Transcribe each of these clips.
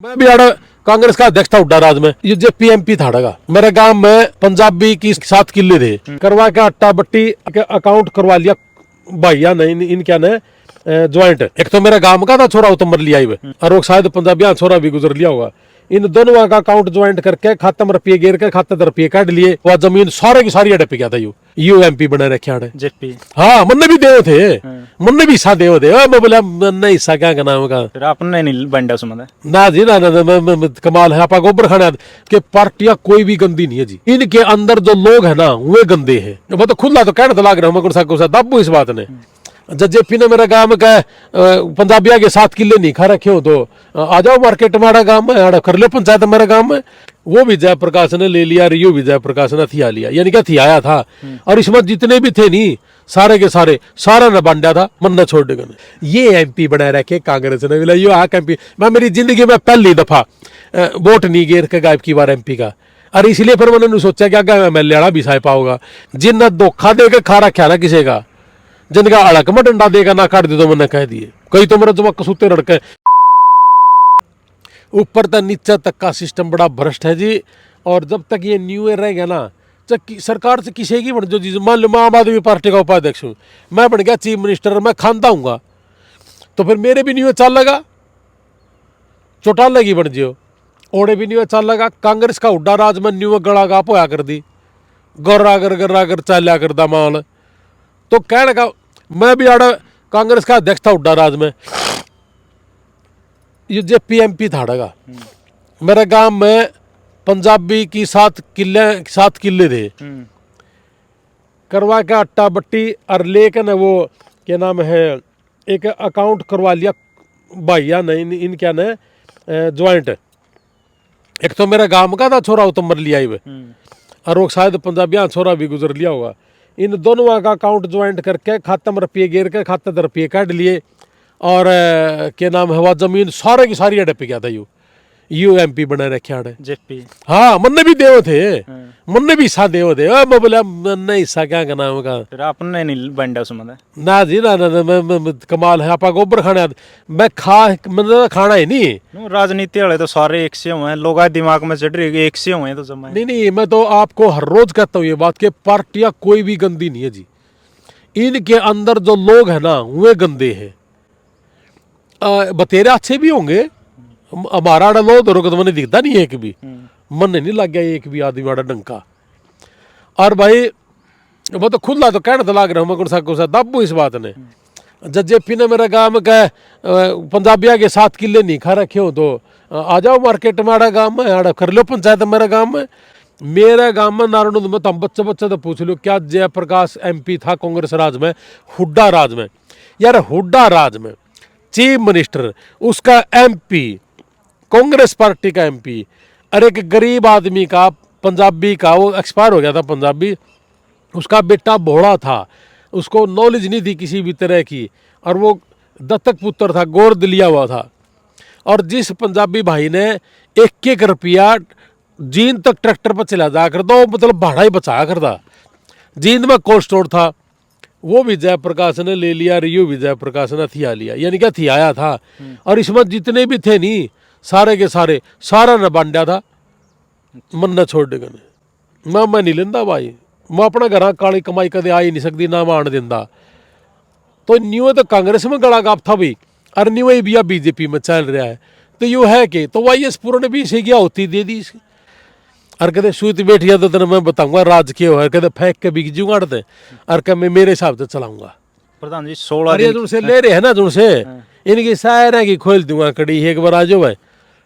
मैं भी आड़ा कांग्रेस का अध्यक्ष था हुड्डा राज में। ये जो पीएमपी था डगा मेरे गांव में पंजाबी की 7 किले थे करवा के अट्टा बट्टी के अकाउंट करवा लिया भैया नहीं इन क्या ने ज्वाइंट। एक तो मेरे गांव का था छोरा उतमर लिया और वो शायद पंजाबी छोरा भी गुजर लिया होगा। इन दोनों का अकाउंट ज्वाइंट करके खाते में रुपये गिर के खाते रुपये काट लिए। वह जमीन सारे की सारी अड़प गया था यू एमपी बना रखे आड़े जेपी। हाँ मन भी देव थे मन भी हिस्सा देव थे। मैं बोला मन हिस्सा क्या करना होगा फिर आपने नहीं बंडा उसमें ना जी ना कमाल है। आपा गोबर खाने के पार्टियां कोई भी गंदी नहीं है जी। इनके अंदर जो लोग है ना वे गंदे हैं। वो तो खुला तो कहने तो लाग रहा हूँ कौन सा दाबू इस बात ने। जेपी ने मेरा गांव का पंजाबिया के 7 किले नहीं खा रखे हो तो आ जाओ मार्केट में आड़ा गांव में आड़ा कर लो पंचायत मेरे गांव में। वो भी जयप्रकाश ने ले लिया रियो भी जयप्रकाश ने थिया लिया यानी क्या थियाया था। और इसमें जितने भी थे नहीं सारे के सारा न बांटा था मन न छोड़ देगा। ये एमपी बनाए रखे कांग्रेस ने बोला यो आक एमपी। मैं मेरी जिंदगी में पहली दफा वोट नहीं गिर के गायब की बार एमपी का। और इसलिए फिर मैंने सोचा कि अगर एमएलए आड़ा भी साहिब पाओगा जिन धोखा दे के खा रखा ना किसी का जिनका अड़क में डंडा देगा ना काट दे तो मैंने कह दिए कई तो मेरा जमा कसूते रड़के ऊपर तक नीचे तक का सिस्टम बड़ा भ्रष्ट है जी। और जब तक ये न्यू ईयर रहेगा ना सरकार से किसी की बन जो चीज मान लो मैं आम आदमी पार्टी का उपाध्यक्ष हूँ मैं बन गया चीफ मिनिस्टर मैं खानता हूँ तो फिर मेरे भी न्यू ईयर चल लगा चौटाल लगी बन जियो ओड़े भी न्यू ईयर चल लगा। कांग्रेस का हुड्डा राज में न्यू ईयर गड़ा गाप होया कर दी गर्रा कर चाल्या करदा माल। तो कहने का मैं भी आड़ा कांग्रेस का अध्यक्ष था हुड्डा राज में। ये जो पीएमपी था डगा मेरे गांव में पंजाबी की 7 किले थे करवा के अट्टा बट्टी और लेकिन वो क्या नाम है एक अकाउंट करवा लिया भैया नहीं इन क्या ने ज्वाइंट। एक तो मेरे गांव का था छोरा उतमर लिया और वो शायद पंजाबी छोरा भी गुजर लिया होगा। इन दोनों का अकाउंट ज्वाइंट करके खाते में रुपये गिर के खाते रुपये काट लिए और क्या नाम है वह जमीन सारे की सारी अड़प गया था यू एमपी बना रखे आड़े जेपी। हाँ मन भी देव थे मन भी हिस्सा देव थे। मैं बोला मन हिस्सा क्या करना होगा फिर आपने नहीं बंडा उसमें ना जी ना कमाल है। आपा गोबर खाने मैं मैंने खाना ही नहीं। राजनीति वाले तो सारे एक से हुए हैं लोग दिमाग में चढ़ रहे एक से हुए तो जमा नहीं मैं तो आपको हर रोज कहता हूँ ये बात कि पार्टियां कोई भी गंदी नहीं है जी। इनके अंदर जो लोग हैं ना वे गंदे हैं। बतेरे अच्छे भी होंगे हमारा आड़ा लो तो रुकत मैंने दिखता नहीं है एक भी मन नहीं लग गया एक भी आदमी आड़ा डंका। और भाई वो तो खुला तो कहने तो लाग रहा हूँ मैं कौन सा दाबू इस बात ने। जेपी ने मेरा गांव का पंजाबिया के 7 किले नहीं खा रखे हो तो आ जाओ मार्केट में आड़ा गांव में आड़ा कर लो पंचायत मेरे गांव में। मेरे गांव में नारायण में तुम बच्चे तो पूछ लो क्या जयप्रकाश एमपी था कांग्रेस राज में हुड्डा राज में। यार हुड्डा राज में चीफ मिनिस्टर उसका एमपी कांग्रेस पार्टी का एमपी और एक गरीब आदमी का पंजाबी का वो एक्सपायर हो गया था पंजाबी उसका बेटा भोड़ा था उसको नॉलेज नहीं थी किसी भी तरह की और वो दत्तक पुत्र था गोद लिया हुआ था। और जिस पंजाबी भाई ने 1-1 रुपया जींद तक ट्रैक्टर पर चला जा कर दो मतलब भाड़ा ही बचाया करता। जींद में कोल्ड स्टोर था वो भी जयप्रकाश ने ले लिया रियो भी जयप्रकाश ने थिया लिया यानी क्या थियाया था। और इसमें जितने भी थे नहीं सारे के सारा न बांटा था मन न छोड़ देगा। मैं नहीं लेंदा भाई मैं अपना घर काली कमाई कदे आ ही नहीं सकती ना मान देंदा। तो न्यू तो कांग्रेस में गड़ा गाप था भाई और न्यू ही भी बीजेपी में चल रहा है तो यू है कि तो वाई पूर्ण भी इसे क्या होती दे दी इसकी। और कहते सूत बैठिया तो तेने मैं बताऊंगा राज के हो कहते फेंक के बिक जूंगा अड़ते और कह मैं मेरे हिसाब से चलाऊंगा। प्रधान जी 16 दिन से ले रहे हैं ना तुमसे इनकी शायर है कि खोल दूंगा कड़ी एक बार आ जाओ भाई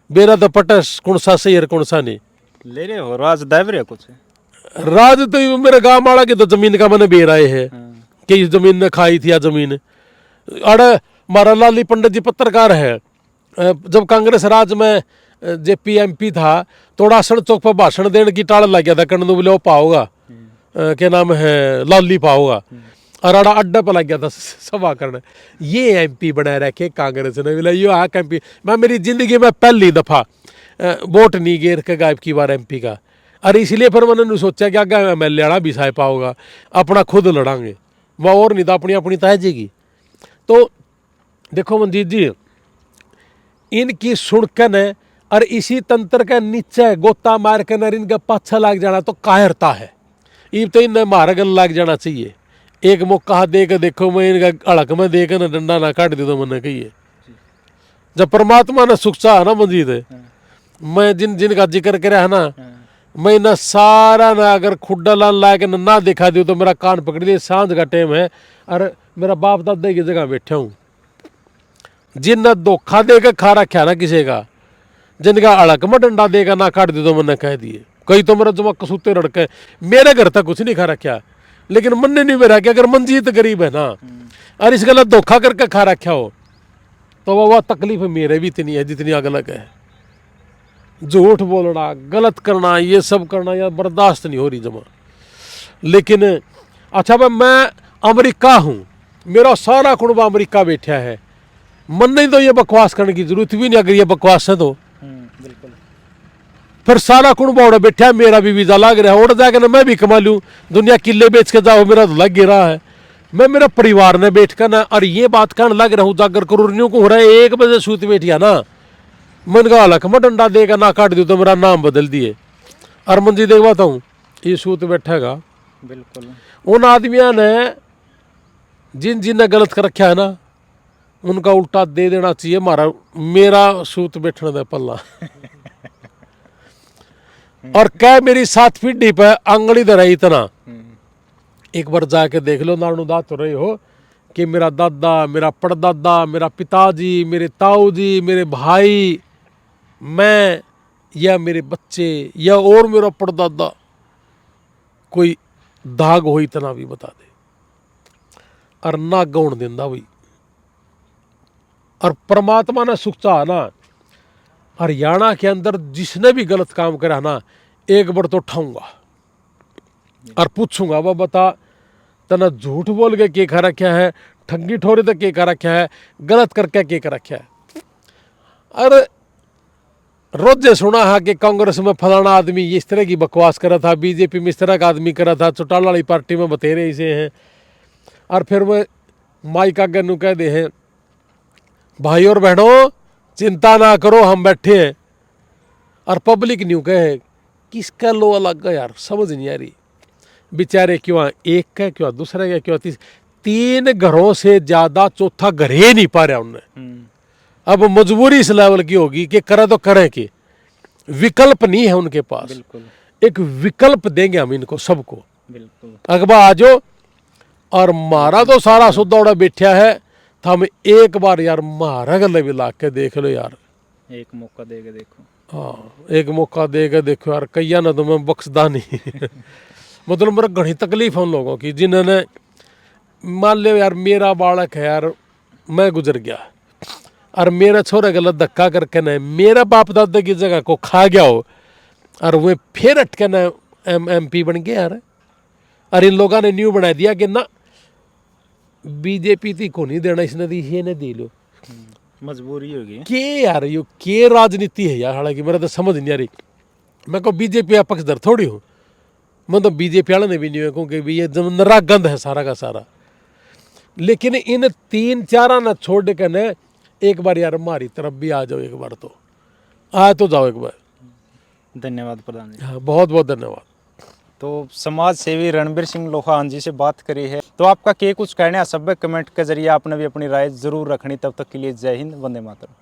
मेरा तो पटस कौन सा सही है कौन सा नहीं ले रहे हो राज दाव रहे कुछ राज तो मेरे गांव वाला की तो जमीन का मैंने बेर आए है कि इस जमीन ने खाई थी या जमीन अरे हमारा लाली पंडित जी पत्रकार है जब कांग्रेस राज में जे पीएमपी था तो राशन चौक पर भाषण देने की टाल लग गया था कन्नू बोले वो पाओगा क्या नाम है लाली पाओगा और आड़ा अड्डा पर लग गया था सभा करने। ये एमपी बनाए रखे कांग्रेस ने बोला यो आक एमपी। मैं मेरी जिंदगी में पहली दफा वोट नहीं गिर के गायब की बार एमपी का। और इसलिए फिर मैंने सोचा कि अगर एमएलए आड़ा भी साहिब पाओगा अपना खुद लड़ांगे वह और नहीं तो अपनी अपनी तय जाएगी। तो देखो मनजीत जी इनकी सुनकन और इसी तंत्र के नीचे गोता मार के नर इनके पाछा लाग जाना तो कायरता है। इब तो इन्हें मारा गल लाग जाना चाहिए। एक मौका दे के देखो, मैं इनका अड़क में दे के ना डंडा ना काट दे तो मैंने कही जब परमात्मा ने सुख चाह ना मंजीत है, मैं जिनका जिक्र करे है ना, मैं ना सारा ना अगर खुड्डा लान ला के ना दिखा दू तो मेरा कान पकड़ लिया। सांझ का टाइम है और मेरा बाप दादा की जगह बैठा हूँ। जिन धोखा दे के खा रखा ना किसी का, जिनका अड़क में डंडा देगा ना काट दे तो मैंने कह दिए। कई तो मेरा जमा कसूते रड़के, मेरे घर तक कुछ नहीं खा रखा, लेकिन मन ने नहीं मेरा कि अगर मंजीत गरीब है ना और इस गलत धोखा करके खा रखा हो तो वह तकलीफ मेरे भी इतनी है जितनी अगलग है। झूठ बोलना, गलत करना, ये सब करना यार बर्दाश्त नहीं हो रही जमा। लेकिन अच्छा भाई, मैं अमेरिका हूँ, मेरा सारा कुनबा अमेरिका बैठा है, मन नहीं तो ये बकवास करने की जरूरत भी नहीं। अगर ये बकवास है तो बिल्कुल। फिर सारा कुनबा उड़ा बैठा है, मेरा भी वीजा लग रहा है, उड़ जाके ना मैं भी कमा लूँ, दुनिया किले बेच के जाओ, मेरा तो लग गिरा है। मैं मेरा परिवार ने बैठ कर ना और ये बात कहने लग रहा हूँ, जाकर करोड़ियों को हो रहा है 1 बजे सूत बैठिया ना, मन का अलग में डंडा देगा ना काट दी तो मेरा नाम बदल दिए। और मंजी देख बात हूँ, ये सूत बैठेगा। बिल्कुल। उन आदमियों ने जिन ने गलत कर रखा है ना, उनका उल्टा दे देना चाहिए। मेरा सूत बैठने दे पल्ला और क्या मेरी 7 फीट पे आंगली दे रही इतना। एक बार जाके देख लो, नानुदा तो रहे हो कि मेरा दादा, मेरा परदादा, मेरा पिताजी, मेरे ताऊ जी, मेरे भाई, मैं या मेरे बच्चे या और मेरा परदादा कोई दाग हो इतना भी बता दे और ना गौण देंदा भाई। और परमात्मा ने सुख चाहा ना, हरियाणा के अंदर जिसने भी गलत काम करा ना, एक बार तो उठाऊंगा और पूछूंगा, वह बता तना झूठ बोल के क्या कर रखा है, ठगी ठोरे तक क्या कर रखा है, गलत करके क्या कर रखा है। और रोजे सुना है कि कांग्रेस में फलाना आदमी इस तरह की बकवास करा था, बीजेपी में इस तरह का आदमी करा था, चौटाला वाली पार्टी में बतेरे इसे हैं। और फिर वह माइक आगे नु कह दे हैं, भाई और बहनों चिंता ना करो हम बैठे हैं। और पब्लिक न्यू कहे किसका लो अलग है यार, समझ नहीं आ रही। बेचारे क्यों एक का, क्यों दूसरे का, क्यों 3 घरों से ज्यादा चौथा घर ही नहीं पा रहा उनने। अब मजबूरी इस लेवल की होगी कि करे तो करें कि विकल्प नहीं है उनके पास। बिल्कुल। एक विकल्प देंगे हम इनको सबको। बिल्कुल। अखबा आ जाओ और मारा तो सारा सुदौड़ा बैठा है, तो हम एक बार यार मारा गले भी ला के देख लो यार, एक मौका देके देखो। हाँ, एक मौका दे के देखो यार, कैया ना तो मैं बख्शदा नहीं मतलब मेरा घनी तकलीफ है उन लोगों की जिन्होंने, मान लो यार मेरा बालक है यार, मैं गुजर गया और मेरा छोरा गलत धक्का करके ना मेरा बाप दादा की जगह को खा गया हो और वे फिर अटके ना MP बन गया यार। और इन लोगों ने न्यू बना दिया कि ना बीजेपी थी को नहीं देना, इसने दी ये ने दे लो, मजबूरी होगी के यार यो के राजनीति है यार। हालांकि मेरा तो समझ नहीं आ रही, मैं को बीजेपी का पक्षधर थोड़ी हूँ, मैं तो बीजेपी वाले ने भी नहीं है क्योंकि भी ये नरा गंद है सारा का सारा। लेकिन इन 3-4 ना छोड़ के न एक बार यार हमारी तरफ भी आ जाओ, एक बार तो आ तो जाओ एक बार। धन्यवाद प्रधान जी। हाँ, बहुत बहुत धन्यवाद। तो समाज सेवी रणबीर सिंह लोहान जी से बात करी है, तो आपका क्या कुछ कहना है सब कमेंट के जरिए आपने भी अपनी राय जरूर रखनी। तब तक के लिए जय हिंद, वंदे मातरम।